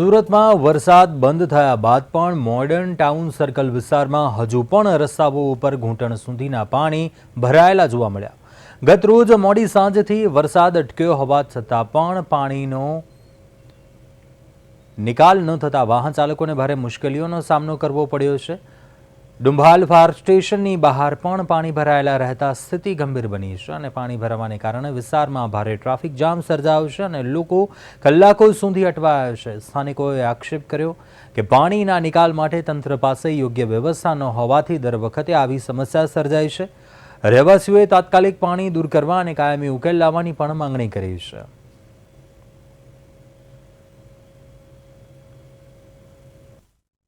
સુરતમાં વરસાદ બંધ થયા બાદ પણ મોડર્ન ટાઉન સર્કલ વિસ્તારમાં હજુ પણ રસ્તાઓ ઉપર ઘૂંટણ સુધીના પાણી ભરાયેલા જોવા મળ્યા। ગત રોજ મોડી સાંજથી વરસાદ અટક્યો હોવા છતાં પણ પાણીનો નિકાલ ન થતા વાહન ચાલકોને ભારે મુશ્કેલીઓનો સામનો કરવો પડ્યો છે। ડુંભાલ ફાયર સ્ટેશનની બહાર પણ પાણી ભરાયેલા રહેતા સ્થિતિ ગંભીર બની છે અને પાણી ભરાવાને કારણે વિસ્તારમાં ભારે ટ્રાફિક જામ સર્જાયો છે અને લોકો કલાકો સુધી અટવાયા છે। સ્થાનિકોએ આક્ષેપ કર્યો કે પાણીના નિકાલ માટે તંત્ર પાસે યોગ્ય વ્યવસ્થા ન હોવાથી દર વખતે આવી સમસ્યા સર્જાય છે। રહેવાસીઓએ તાત્કાલિક પાણી દૂર કરવા અને કાયમી ઉકેલ લાવવાની પણ માંગણી કરી છે।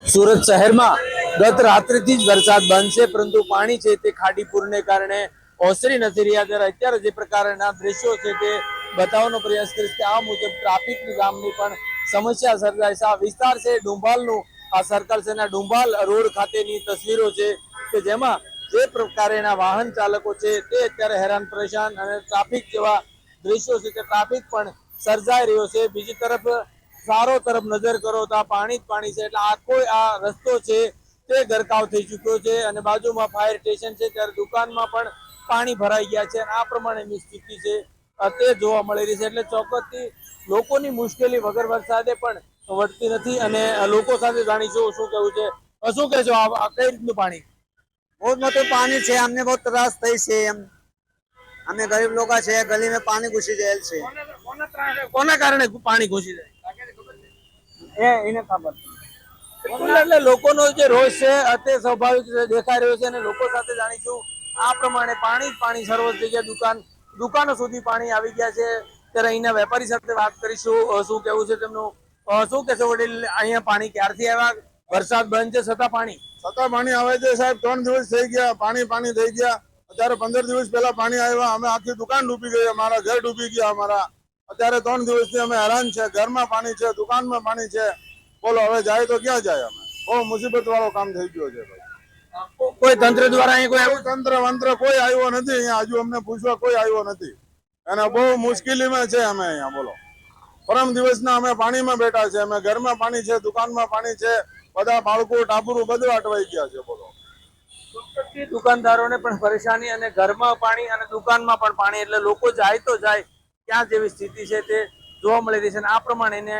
સુરત શહેરમાં ગત રાત્રિથી જ વરસાદ બંધ છે, પરંતુ પાણી છે તે ખાડીપુરને કારણે ઓસરી નથી રહ્યા। ત્યારે અત્યારે જે પ્રકારના દ્રશ્યો છે તે બતાવવાનો પ્રયાસ કરીશ કે આ મુજબ ટ્રાફિક જામની પણ સમસ્યા સર્જાય છે। આ વિસ્તાર છે ડુંભાલનું આ સર્કલ છે અને ડુંભાલ રોડ ખાતેની તસવીરો છે કે જેમાં જે પ્રકારના વાહન ચાલકો છે તે અત્યારે હેરાન પરેશાન અને ટ્રાફિક જેવા દ્રશ્યો છે તે ટ્રાફિક પણ સર્જાઈ રહ્યો છે। બીજી તરફ ચારો તરફ નજર કરો તો આ પાણી જ પાણી છે, એટલે આખો આ રસ્તો છે તે ગરકાવ થઈ ચુક્યો છે અને બાજુમાં ફાયર સ્ટેશન છે ત્યારે દુકાનમાં પણ પાણી ભરાઈ ગયા છે અને આ પ્રમાણેની સ્થિતિ છે તે જોવા મળી રહી છે। એટલે ચોક્કસથી લોકોની મુશ્કેલી વગર વરસાદે પણ વધતી નથી અને લોકો સાથે જાણીશું શું કેવું છે। શું કહેશો આ કઈ રીતનું પાણી? बहुत मोटे पानी છે, અમને बहुत त्रास થઈ છે। અમે ગરીબ લોકો છે, ગલીમાં પાણી ઘૂસી જાય છે। કોના કારણે પાણી ઘૂસી જાય એને ખબર એટલે લોકોનો જે રોષ છે તે સ્વાભાવિક દેખાઈ રહ્યો છે અને લોકો સાથે જાણીશું આ પ્રમાણે પાણી જ પાણી સર્વ જગ્યા દુકાનો સુધી પાણી આવી ગયા છે। ત્યારે અહીંના વેપારી સાથે વાત કરીશું શું કેવું છે તેમનું। શું કહેશો વડીલ, અહીંયા પાણી ક્યારથી આવ્યા? વરસાદ બંધ છે છતાં પાણી આવે છે સાહેબ। 3 દિવસ થઈ ગયા, પાણી થઈ ગયા। અત્યારે 15 દિવસ પહેલા પાણી આવ્યા, અમે આખી દુકાન ડૂબી ગઈ, અમારા ઘર ડૂબી ગયા અમારા। અત્યારે 3 દિવસથી અમે હેરાન છે। ઘરમાં પાણી છે, દુકાનમાં પાણી છે। બોલો હવે જાય તો ક્યાં જાય? અમે બહુ મુસીબત વાળો કામ થઈ ગયો છે ભાઈ। કોઈ તંત્ર દ્વારા અહીં કોઈ તંત્ર વંત્ર કોઈ આવ્યો નથી અહીંયા, હજુ અમને પૂછવા કોઈ આવ્યો નથી અને બહુ મુશ્કેલીમાં છે અમે અહીંયા। બોલો પરમ દિવસના અમે પાણીમાં બેઠા છે, અમે ઘરમાં પાણી છે, દુકાનમાં પાણી છે, બધા બાળકો ટાબરું બધું અટવાઈ ગયા છે। બોલો દુકાનદારોને પણ પરેશાની અને ઘરમાં પાણી અને દુકાનમાં પણ પાણી, એટલે લોકો જાય તો જાય ક્યાં જેવી સ્થિતિ છે તે જોવા મળી રહી છે અને આ પ્રમાણે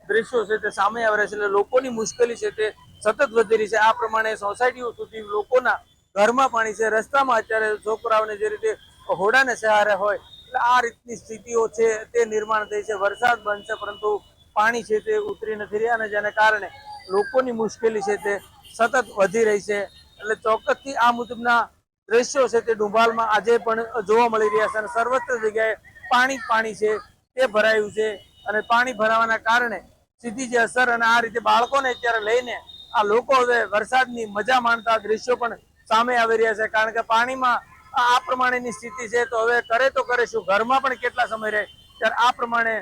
દ્રશ્યો છે તે સામે આવી રહ્યા છે। એટલે લોકોની મુશ્કેલી છે તે સતત વધી રહી છે। આ પ્રમાણે સોસાયટીઓ સુધી લોકોના ઘરમાં પાણી છે, રસ્તામાં અત્યારે છોકરાઓને જે રીતે હોડાને સહારે હોય એટલે આ રીતની સ્થિતિઓ છે તે નિર્માણ થઈ છે। વરસાદ બંધ છે પરંતુ પાણી છે તે ઉતરી નથી રહ્યા અને જેને કારણે લોકોની મુશ્કેલી છે તે સતત વધી રહી છે। એટલે ચોક્કસથી આ મુજબના દ્રશ્યો છે તે ડુંભાલમાં આજે પણ જોવા મળી રહ્યા છે અને સર્વત્ર જગ્યાએ પાણી છે તે ભરાયું છે અને પાણી ભરાવાના કારણે સીધી જે અસર અને આ રીતે બાળકોને અત્યારે લઈને આ લોકો હવે વરસાદની મજા માણતા દ્રશ્યો પણ સામે આવી રહ્યા છે। કારણ કે પાણીમાં આ પ્રમાણેની સ્થિતિ છે તો હવે કરે તો કરે શું, ઘરમાં પણ કેટલા સમય રહે? ત્યારે આ પ્રમાણે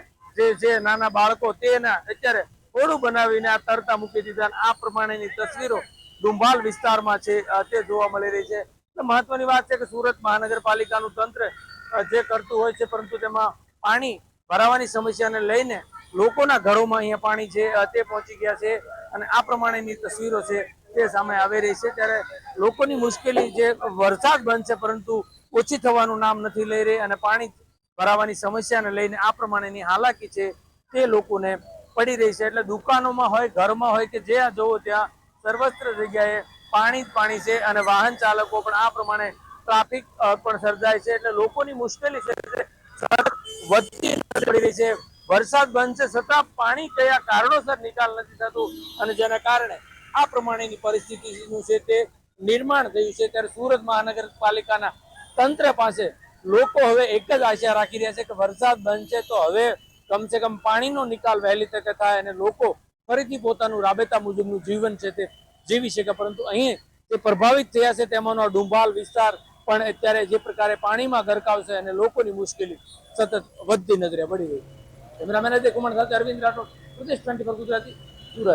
જે નાના બાળકો તેના અત્યારે થોડું બનાવીને આ તરતા મૂકી દીધા। આ પ્રમાણેની તસવીરો ડુંભાલ વિસ્તારમાં છે તે જોવા મળી રહી છે। મહત્વની વાત છે કે સુરત મહાનગરપાલિકાનું તંત્ર જે કરતું હોય છે, પરંતુ તેમાં પાણી ભરાવાની સમસ્યાને લઈને લોકોના ઘરોમાં અહીંયા પાણી છે તે પહોંચી ગયા છે અને આ પ્રમાણેની તસવીરો છે તે સામે આવી રહી છે। ત્યારે લોકોની મુશ્કેલી જે વરસાદ બંધ છે પરંતુ ઓછી થવાનું નામ નથી લઈ રહી અને પાણી ભરાવાની સમસ્યાને લઈને આ પ્રમાણેની હાલાકી છે તે લોકોને પડી રહી છે। એટલે દુકાનોમાં હોય, ઘરમાં હોય કે જ્યાં જોવો ત્યાં સર્વત્ર જગ્યાએ પાણી જ પાણી છે અને વાહન ચાલકો પણ આ પ્રમાણે ટ્રાફિક પણ સર્જાય છે। એટલે લોકોની મુશ્કેલી છે વધતી પડી રહી છે। વરસાદ બંધ છે છતાં પાણી કયા કારણોસર નિકાલ નથી થતું અને જેના કારણે આ પ્રમાણેની પરિસ્થિતિનું છે તે નિર્માણ થયું છે। ત્યારે સુરત મહાનગરપાલિકાના તંત્ર પાસે લોકો હવે એક જ આશા રાખી રહ્યા છે કે વરસાદ બંધ છે તો હવે કમસે કમ પાણીનો નિકાલ વહેલી તકે થાય અને લોકો ફરીથી પોતાનું રાબેતા મુજબનું જીવન છે તે જીવી શકે। પરંતુ અહીં જે પ્રભાવિત થયા છે તેમાંનો ડુંભાલ વિસ્તાર પણ અત્યારે જે પ્રકારે પાણીમાં ગરકાવ છે અને લોકોની મુશ્કેલી સતત વધતી નજરે પડી રહી છે। કેમેરામેન અજય કુમાર સાથે અરવિંદ રાઠોડ, પ્રદેશ 24 ગુજરાતી, સુરત।